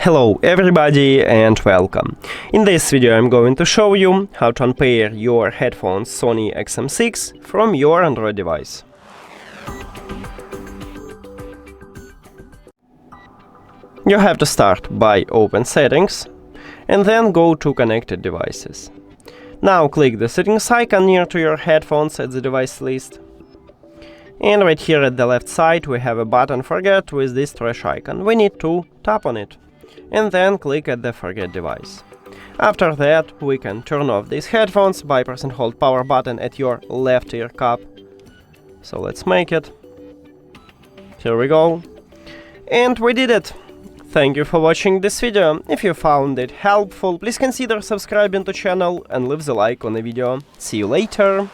Hello everybody and welcome. In this video I'm going to show you how to unpair your headphones SONY XM6 from your Android device. You have to start by open settings and then go to connected devices. Now click the settings icon near to your headphones at the device list. And right here at the left side we have a button Forget with this trash icon. We need to tap on it and then click at the Forget device. After that we can turn off these headphones by pressing hold power button at your left ear cup. So let's make it. Here we go. And we did it! Thank you for watching this video. If you found it helpful, please consider subscribing to the channel and leave the like on the video. See you later!